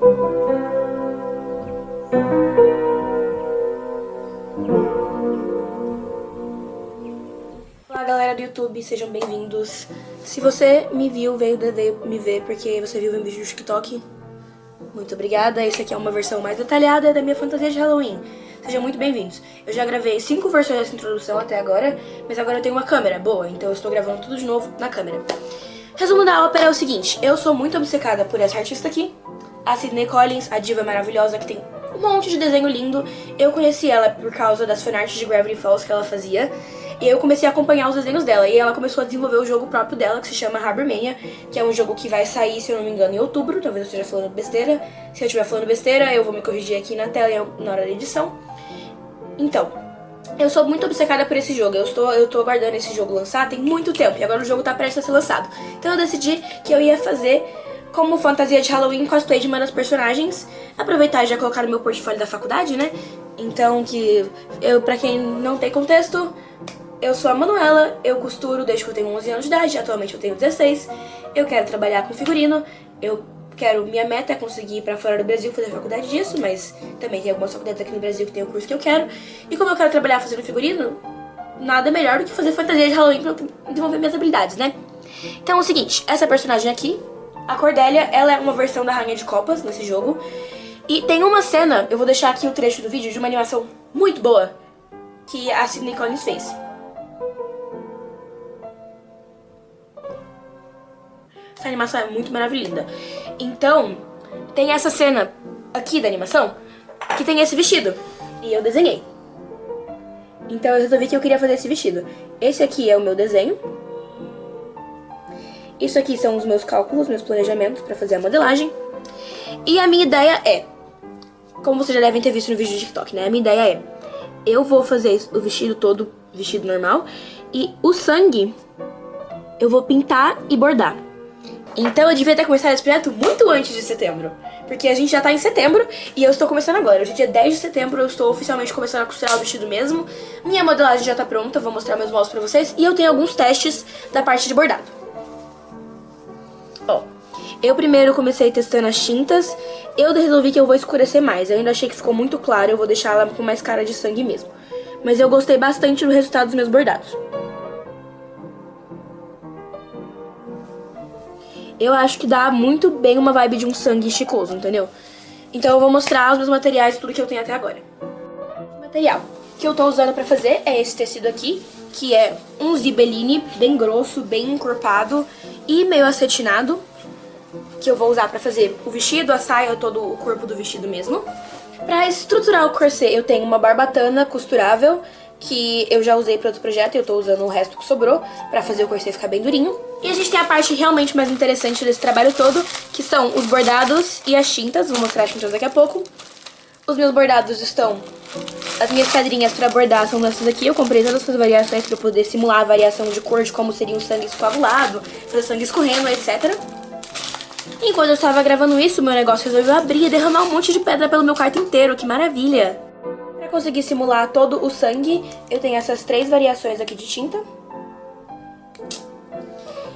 Olá galera do YouTube, sejam bem-vindos. Se você me viu, veio me ver porque você viu um vídeo do TikTok, muito obrigada. Esse aqui é uma versão mais detalhada da minha fantasia de Halloween. Sejam muito bem-vindos. Eu já gravei 5 versões dessa introdução até agora, mas agora eu tenho uma câmera boa, então eu estou gravando tudo de novo na câmera. Resumo da ópera é o seguinte: eu sou muito obcecada por essa artista aqui, a Sydney Collins, a diva maravilhosa que tem um monte de desenho lindo. Eu conheci ela por causa das fanarts de Gravity Falls que ela fazia, e eu comecei a acompanhar os desenhos dela, e ela começou a desenvolver o jogo próprio dela, que se chama Harbor Mania, que é um jogo que vai sair, se eu não me engano, em outubro. Talvez eu esteja falando besteira. Se eu estiver falando besteira, eu vou me corrigir aqui na tela na hora da edição. Então, eu sou muito obcecada por esse jogo. Eu tô aguardando esse jogo lançar tem muito tempo, e agora o jogo tá prestes a ser lançado. Então eu decidi que eu ia fazer como fantasia de Halloween cosplay de uma das personagens. Aproveitar e já colocar no meu portfólio da faculdade, né? Então, pra quem não tem contexto, eu sou a Manuela, eu costuro desde que eu tenho 11 anos de idade, atualmente eu tenho 16. Eu quero trabalhar com figurino, minha meta é conseguir ir pra fora do Brasil fazer faculdade disso, mas também tem algumas faculdades aqui no Brasil que tem o curso que eu quero. E como eu quero trabalhar fazendo figurino, nada melhor do que fazer fantasia de Halloween pra eu desenvolver minhas habilidades, né? Então é o seguinte, essa personagem aqui, a Cordélia, ela é uma versão da Rainha de Copas nesse jogo. E tem uma cena, eu vou deixar aqui o trecho do vídeo, de uma animação muito boa que a Sydney Collins fez. Essa animação é muito maravilhosa. Então, tem essa cena aqui da animação que tem esse vestido, e eu desenhei. Então eu resolvi que eu queria fazer esse vestido. Esse aqui é o meu desenho. Isso aqui são os meus cálculos, meus planejamentos pra fazer a modelagem. E a minha ideia é, como vocês já devem ter visto no vídeo do TikTok, né? A minha ideia é, eu vou fazer o vestido todo, vestido normal, e o sangue eu vou pintar e bordar. Então eu devia ter começado esse projeto muito antes de setembro, porque a gente já tá em setembro e eu estou começando agora. Hoje é dia 10 de setembro, eu estou oficialmente começando a costurar o vestido mesmo. Minha modelagem já tá pronta, vou mostrar meus moldes pra vocês. E eu tenho alguns testes da parte de bordado. Ó, eu primeiro comecei testando as tintas. Eu resolvi que eu vou escurecer mais, eu ainda achei que ficou muito claro, eu vou deixar ela com mais cara de sangue mesmo. Mas eu gostei bastante do resultado dos meus bordados. Eu acho que dá muito bem uma vibe de um sangue esticoso, entendeu? Então eu vou mostrar os meus materiais, tudo que eu tenho até agora. O material que eu tô usando pra fazer é esse tecido aqui, que é um zibeline bem grosso, bem encorpado e meio acetinado, que eu vou usar pra fazer o vestido, a saia, todo o corpo do vestido mesmo. Pra estruturar o corset eu tenho uma barbatana costurável, que eu já usei para outro projeto e eu tô usando o resto que sobrou pra fazer o corset ficar bem durinho. E a gente tem a parte realmente mais interessante desse trabalho todo, que são os bordados e as tintas. Vou mostrar as tintas daqui a pouco. Os meus bordados estão... As minhas pedrinhas pra bordar são essas aqui. Eu comprei todas essas variações pra eu poder simular a variação de cor, de como seria um sangue coagulado, fazer sangue escorrendo, etc. Enquanto eu estava gravando isso, meu negócio resolveu abrir e derramar um monte de pedra pelo meu quarto inteiro. Que maravilha! Para conseguir simular todo o sangue, eu tenho essas 3 variações aqui de tinta.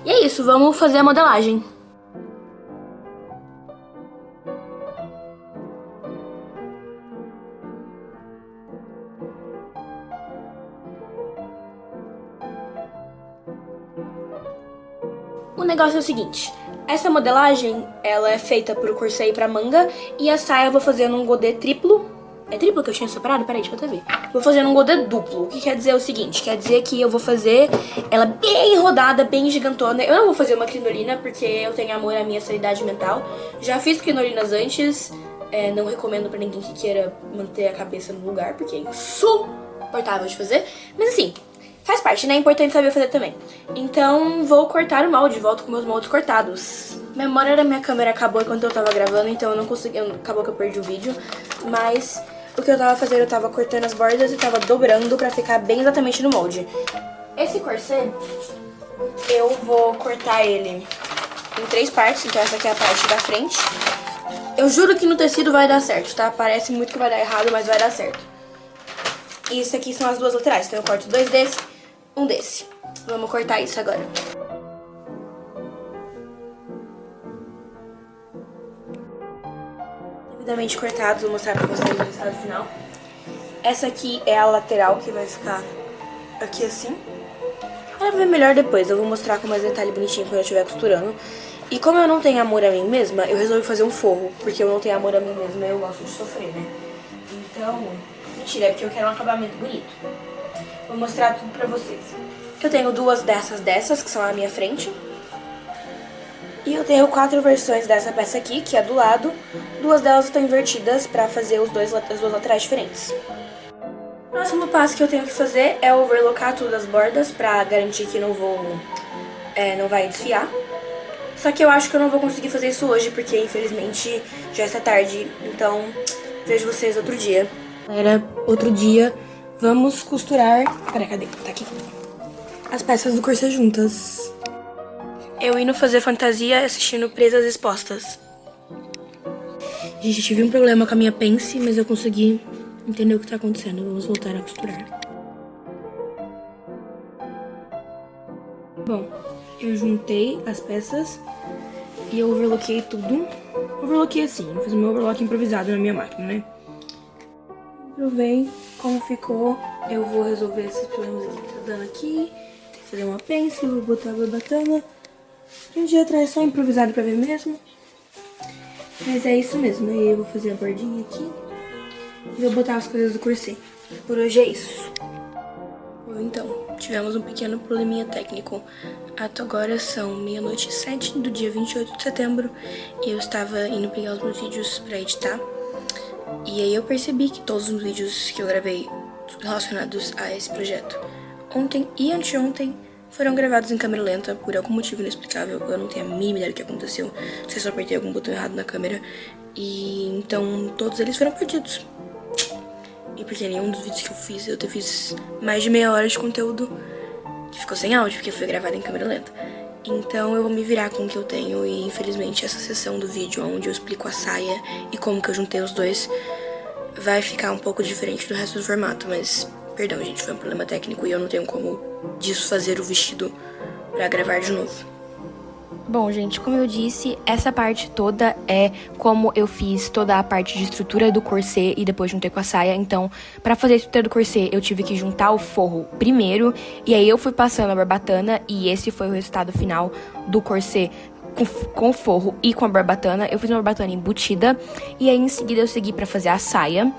E é isso, vamos fazer a modelagem. O negócio é o seguinte, essa modelagem, ela é feita pro corset e pra manga, e a saia eu vou fazer num godê triplo. É triplo que eu tinha separado? Peraí, deixa eu até ver. Vou fazer num godê duplo. O que quer dizer o seguinte? Quer dizer que eu vou fazer ela bem rodada, bem gigantona. Eu não vou fazer uma crinolina, porque eu tenho amor à minha sanidade mental. Já fiz crinolinas antes. Não recomendo pra ninguém que queira manter a cabeça no lugar, porque é insuportável de fazer. Mas assim, faz parte, né? É importante saber fazer também. Então, vou cortar o molde. Volto com meus moldes cortados. A memória da minha câmera acabou enquanto eu tava gravando, então eu não consegui... Acabou que eu perdi o vídeo. Mas... o que eu tava fazendo, eu tava cortando as bordas e tava dobrando pra ficar bem exatamente no molde. Esse corset, eu vou cortar ele em 3 partes, então essa aqui é a parte da frente. Eu juro que no tecido vai dar certo, tá? Parece muito que vai dar errado, mas vai dar certo. E isso aqui são as 2 laterais, então eu corto 2 desse, 1 desse. Vamos cortar isso agora. devidamente cortados, vou mostrar pra vocês o resultado final. Essa aqui é a lateral, que vai ficar aqui assim. Ela vai ver melhor depois, eu vou mostrar com mais detalhe bonitinho quando eu estiver costurando. E como eu não tenho amor a mim mesma, eu resolvi fazer um forro, porque eu não tenho amor a mim mesma e eu gosto de sofrer, né? Então, mentira, é porque eu quero um acabamento bonito. Vou mostrar tudo pra vocês. Eu tenho duas dessas, que são a minha frente. E eu tenho 4 versões dessa peça aqui, que é do lado. 2 delas estão invertidas pra fazer as duas laterais diferentes. O próximo passo que eu tenho que fazer é overlocar todas as bordas pra garantir que não vai desfiar. Só que eu acho que eu não vou conseguir fazer isso hoje, porque infelizmente já está tarde. Então, vejo vocês outro dia. Galera, outro dia, vamos costurar... Peraí, cadê? Tá aqui. As peças do corset juntas. Eu indo fazer fantasia assistindo Presas Expostas. Gente, eu tive um problema com a minha pence, mas eu consegui entender o que tá acontecendo. Vamos voltar a costurar. Bom, eu juntei as peças e eu overloquei tudo. Overloquei assim, eu fiz meu overlock improvisado na minha máquina, né? Provei como ficou. Eu vou resolver esses problemas aqui que tá dando aqui. Tem que fazer uma pence, vou botar a barbatana. Um dia atrás só improvisado pra ver mesmo. Mas é isso mesmo. Aí eu vou fazer a bordinha aqui. E vou botar as coisas do corset. Por hoje é isso. Bom, então, tivemos um pequeno probleminha técnico. Até agora são 00:07 do dia 28 de setembro. E eu estava indo pegar os meus vídeos pra editar. E aí eu percebi que todos os vídeos que eu gravei relacionados a esse projeto ontem e anteontem foram gravados em câmera lenta por algum motivo inexplicável. Eu não tenho a mínima ideia do que aconteceu. Não sei se eu apertei algum botão errado na câmera. E então todos eles foram perdidos. E porque nenhum dos vídeos que eu fiz mais de meia hora de conteúdo que ficou sem áudio, porque foi gravado em câmera lenta. Então eu vou me virar com o que eu tenho e infelizmente essa sessão do vídeo onde eu explico a saia e como que eu juntei os dois vai ficar um pouco diferente do resto do formato, mas perdão gente, foi um problema técnico e eu não tenho como desfazer o vestido pra gravar de novo. Bom, gente, como eu disse, essa parte toda é como eu fiz toda a parte de estrutura do corset e depois juntei com a saia. Então, pra fazer a estrutura do corset, eu tive que juntar o forro primeiro, e aí eu fui passando a barbatana, e esse foi o resultado final do corset com o forro e com a barbatana. Eu fiz uma barbatana embutida, e aí em seguida eu segui pra fazer a saia.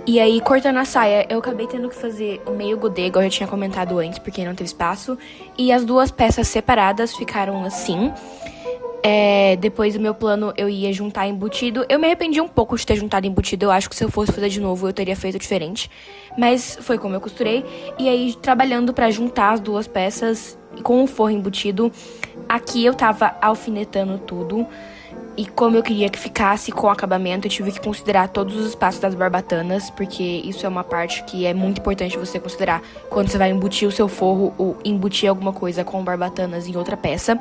E aí, cortando a saia, eu acabei tendo que fazer o meio godê, igual eu já tinha comentado antes, porque não teve espaço. E as duas peças separadas ficaram assim. Depois do meu plano, eu ia juntar embutido. Eu me arrependi um pouco de ter juntado embutido. Eu acho que se eu fosse fazer de novo, eu teria feito diferente. Mas foi como eu costurei. E aí, trabalhando pra juntar as duas peças com o forro embutido, aqui eu tava alfinetando tudo. E como eu queria que ficasse com acabamento, eu tive que considerar todos os espaços das barbatanas, porque isso é uma parte que é muito importante você considerar quando você vai embutir o seu forro ou embutir alguma coisa com barbatanas em outra peça.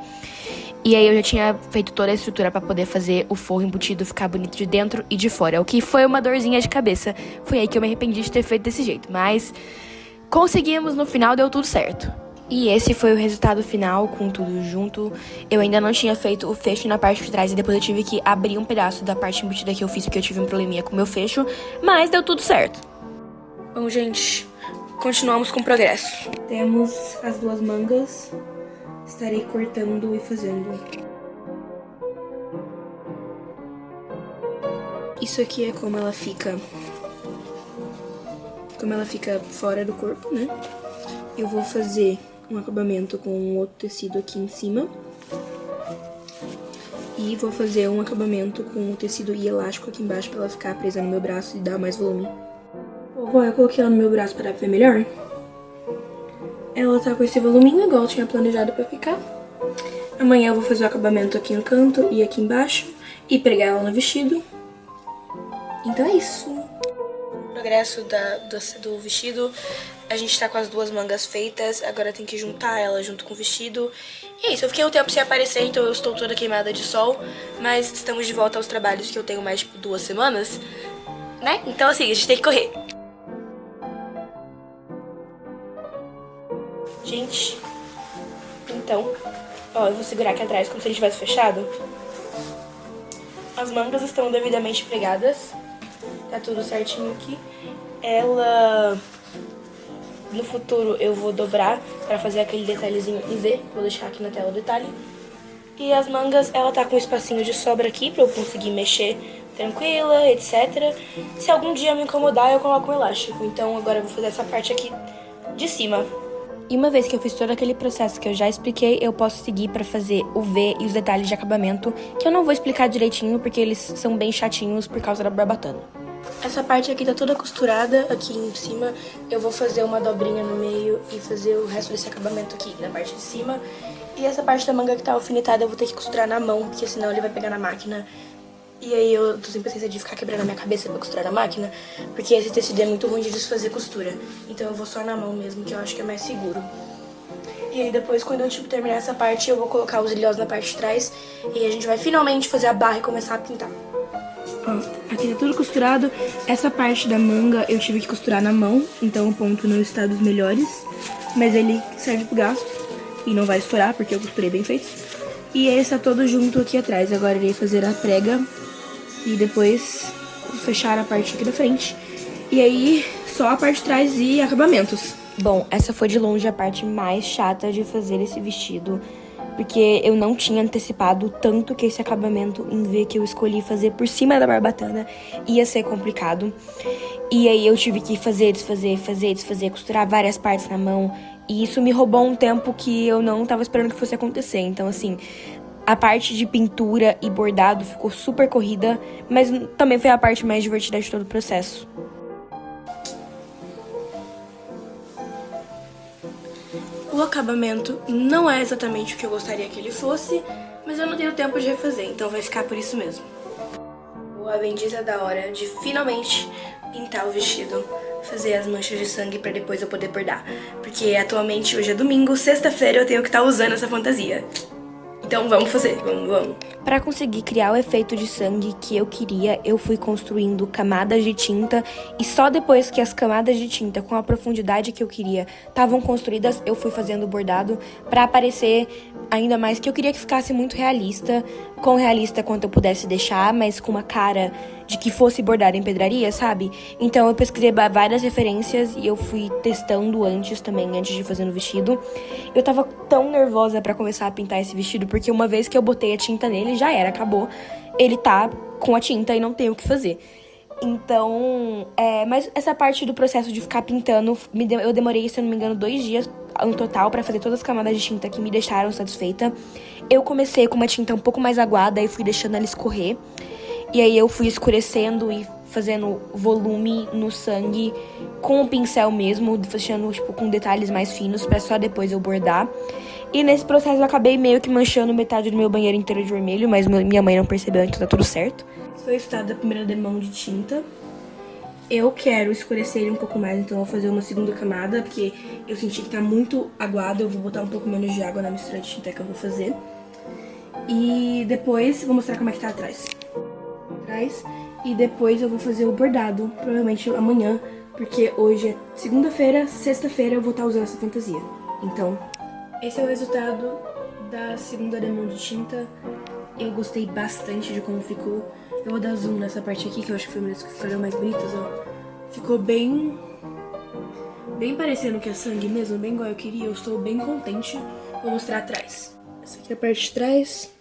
E aí eu já tinha feito toda a estrutura pra poder fazer o forro embutido ficar bonito de dentro e de fora, o que foi uma dorzinha de cabeça. Foi aí que eu me arrependi de ter feito desse jeito, mas conseguimos, no final deu tudo certo. E esse foi o resultado final, com tudo junto. Eu ainda não tinha feito o fecho na parte de trás e depois eu tive que abrir um pedaço da parte embutida que eu fiz porque eu tive um probleminha com o meu fecho, mas deu tudo certo. Bom, gente, continuamos com o progresso. Temos as duas mangas. Estarei cortando e fazendo. Isso aqui é como ela fica fora do corpo, né? Eu vou fazer um acabamento com um outro tecido aqui em cima. E vou fazer um acabamento com um tecido e elástico aqui embaixo pra ela ficar presa no meu braço e dar mais volume. Bom, eu coloquei ela no meu braço pra ver melhor. Ela tá com esse voluminho igual eu tinha planejado pra ficar. Amanhã eu vou fazer o acabamento aqui no canto e aqui embaixo e pregar ela no vestido. Então é isso. O progresso do vestido, a gente tá com as duas mangas feitas, agora tem que juntar ela junto com o vestido. E é isso, eu fiquei um tempo sem aparecer, então eu estou toda queimada de sol, mas estamos de volta aos trabalhos que eu tenho mais, tipo, 2 semanas, né? Então assim, a gente tem que correr. Gente, então, ó, eu vou segurar aqui atrás como se ele tivesse fechado. As mangas estão devidamente pregadas. Tá tudo certinho aqui. Ela... No futuro eu vou dobrar pra fazer aquele detalhezinho em V. Vou deixar aqui na tela o detalhe. E as mangas, ela tá com um espacinho de sobra aqui pra eu conseguir mexer tranquila, etc. Se algum dia me incomodar, eu coloco um elástico. Então agora eu vou fazer essa parte aqui de cima. E uma vez que eu fiz todo aquele processo que eu já expliquei, eu posso seguir pra fazer o V e os detalhes de acabamento, que eu não vou explicar direitinho porque eles são bem chatinhos por causa da barbatana. Essa parte aqui tá toda costurada, aqui em cima eu vou fazer uma dobrinha no meio e fazer o resto desse acabamento aqui na parte de cima. E essa parte da manga que tá alfinetada eu vou ter que costurar na mão, porque senão ele vai pegar na máquina. E aí eu tô sem paciência de ficar quebrando a minha cabeça pra costurar na máquina, porque esse tecido é muito ruim de desfazer costura. Então eu vou só na mão mesmo, que eu acho que é mais seguro. E aí depois, quando eu terminar essa parte, eu vou colocar os ilhós na parte de trás. E a gente vai finalmente fazer a barra e começar a pintar. Ó, aqui tá tudo costurado. Essa parte da manga eu tive que costurar na mão, então o ponto não está dos melhores. Mas ele serve pro gasto e não vai estourar, porque eu costurei bem feito. E ele está todo junto aqui atrás. Agora eu irei fazer a prega e depois fechar a parte aqui da frente. E aí, só a parte de trás e acabamentos. Bom, essa foi de longe a parte mais chata de fazer esse vestido, porque eu não tinha antecipado tanto que esse acabamento em V que eu escolhi fazer por cima da barbatana ia ser complicado. E aí eu tive que fazer, desfazer, costurar várias partes na mão. E isso me roubou um tempo que eu não tava esperando que fosse acontecer. Então, assim, a parte de pintura e bordado ficou super corrida, mas também foi a parte mais divertida de todo o processo. O acabamento não é exatamente o que eu gostaria que ele fosse, mas eu não tenho tempo de refazer, então vai ficar por isso mesmo. A bendita da hora de finalmente pintar o vestido, fazer as manchas de sangue pra depois eu poder bordar. Porque atualmente, hoje é domingo, sexta-feira eu tenho que estar usando essa fantasia. Então vamos fazer, vamos. Pra conseguir criar o efeito de sangue que eu queria, eu fui construindo camadas de tinta. E só depois que as camadas de tinta com a profundidade que eu queria estavam construídas, eu fui fazendo o bordado pra aparecer ainda mais, que eu queria que ficasse muito realista. Quão realista quanto eu pudesse deixar, mas com uma cara de que fosse bordado em pedraria, sabe? Então eu pesquisei várias referências e eu fui testando antes de fazer no vestido. Eu tava tão nervosa pra começar a pintar esse vestido, porque uma vez que eu botei a tinta nele, já era, acabou. Ele tá com a tinta e não tem o que fazer. Então, mas essa parte do processo de ficar pintando, eu demorei, se eu não me engano, 2 dias no total pra fazer todas as camadas de tinta que me deixaram satisfeita. Eu comecei com uma tinta um pouco mais aguada e fui deixando ela escorrer. E aí eu fui escurecendo e fazendo volume no sangue com o pincel mesmo, deixando com detalhes mais finos pra só depois eu bordar. E nesse processo eu acabei meio que manchando metade do meu banheiro inteiro de vermelho, mas minha mãe não percebeu, então tá tudo certo. Foi o estado da primeira demão de tinta. Eu quero escurecer ele um pouco mais, então eu vou fazer uma segunda camada, porque eu senti que tá muito aguado, eu vou botar um pouco menos de água na mistura de tinta que eu vou fazer. E depois vou mostrar como é que tá atrás. E depois eu vou fazer o bordado, provavelmente amanhã, porque hoje é segunda-feira, sexta-feira eu vou estar usando essa fantasia. Então, esse é o resultado da segunda demão de tinta. Eu gostei bastante de como ficou. Eu vou dar zoom nessa parte aqui, que eu acho que foi uma das que ficaram mais bonitas, ó. Ficou bem parecendo que é sangue mesmo, bem igual eu queria. Eu estou bem contente. Vou mostrar atrás. Essa aqui é a parte de trás.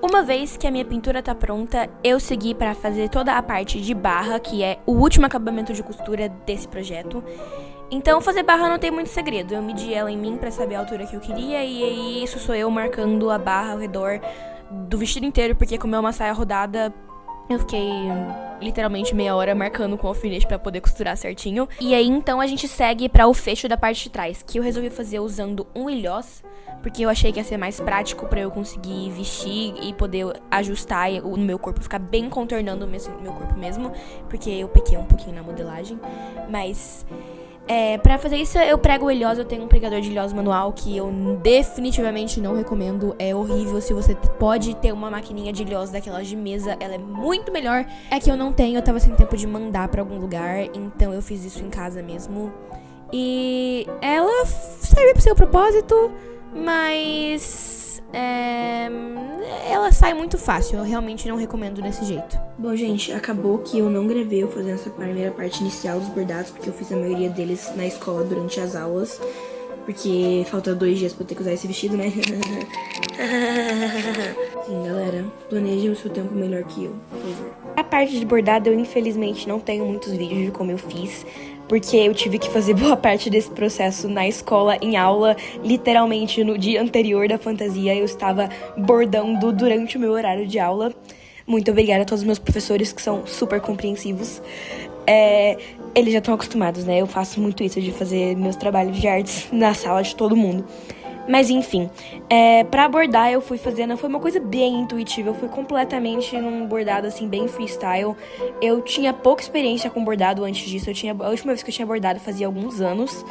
Uma vez que a minha pintura tá pronta, eu segui para fazer toda a parte de barra, que é o último acabamento de costura desse projeto. Então fazer barra não tem muito segredo, eu medi ela em mim para saber a altura que eu queria, e aí isso sou eu marcando a barra ao redor do vestido inteiro, porque como é uma saia rodada, eu fiquei literalmente meia hora marcando com alfinete pra poder costurar certinho. E aí então a gente segue pra o fecho da parte de trás, que eu resolvi fazer usando um ilhós, porque eu achei que ia ser mais prático pra eu conseguir vestir e poder ajustar no meu corpo, ficar bem contornando o meu corpo mesmo, porque eu pequei um pouquinho na modelagem. Mas pra fazer isso eu prego o ilhós. Eu tenho um pregador de ilhós manual que eu definitivamente não recomendo, é horrível. Se você pode ter uma maquininha de ilhós daquelas de mesa, ela é muito melhor. É que eu não tenho, eu tava sem tempo de mandar pra algum lugar, então eu fiz isso em casa mesmo. E ela serve pro seu propósito, mas ela sai muito fácil. Eu realmente não recomendo desse jeito. Bom, gente, acabou que eu não gravei eu fazendo essa primeira parte inicial dos bordados, porque eu fiz a maioria deles na escola durante as aulas. Porque falta 2 dias pra eu ter que usar esse vestido, né? Sim, galera, planejem o seu tempo melhor que eu, por favor. A parte de bordado, eu infelizmente não tenho muitos vídeos de como eu fiz, porque eu tive que fazer boa parte desse processo na escola, em aula. Literalmente, no dia anterior da fantasia, eu estava bordando durante o meu horário de aula. Muito obrigada a todos os meus professores, que são super compreensivos. Eles já estão acostumados, né? Eu faço muito isso, de fazer meus trabalhos de artes na sala de todo mundo. Mas enfim, pra bordar eu fui fazendo, foi uma coisa bem intuitiva, eu fui completamente num bordado assim, bem freestyle. Eu tinha pouca experiência com bordado antes disso, a última vez que eu tinha bordado fazia alguns anos.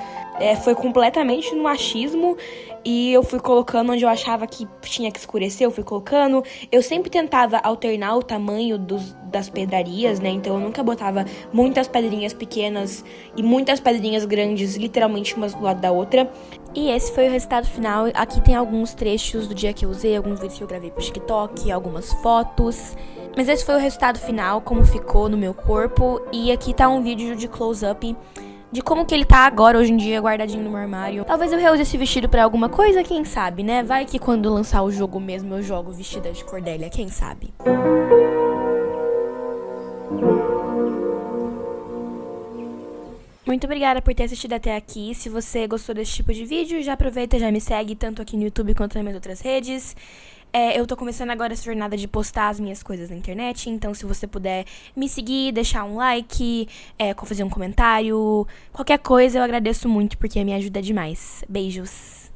Foi completamente no achismo e eu fui colocando onde eu achava que tinha que escurecer, eu fui colocando. Eu sempre tentava alternar o tamanho das pedrarias, né? Então eu nunca botava muitas pedrinhas pequenas e muitas pedrinhas grandes, literalmente umas do lado da outra. E esse foi o resultado final. Aqui tem alguns trechos do dia que eu usei, alguns vídeos que eu gravei pro TikTok, algumas fotos. Mas esse foi o resultado final, como ficou no meu corpo. E aqui tá um vídeo de close-up de como que ele tá agora, hoje em dia, guardadinho no meu armário. Talvez eu reuse esse vestido pra alguma coisa, quem sabe, né? Vai que quando lançar o jogo mesmo eu jogo vestida de Cordélia, quem sabe? Muito obrigada por ter assistido até aqui. Se você gostou desse tipo de vídeo, já aproveita e já me segue tanto aqui no YouTube quanto nas minhas outras redes. Eu tô começando agora essa jornada de postar as minhas coisas na internet, então se você puder me seguir, deixar um like, fazer um comentário, qualquer coisa eu agradeço muito porque me ajuda demais. Beijos!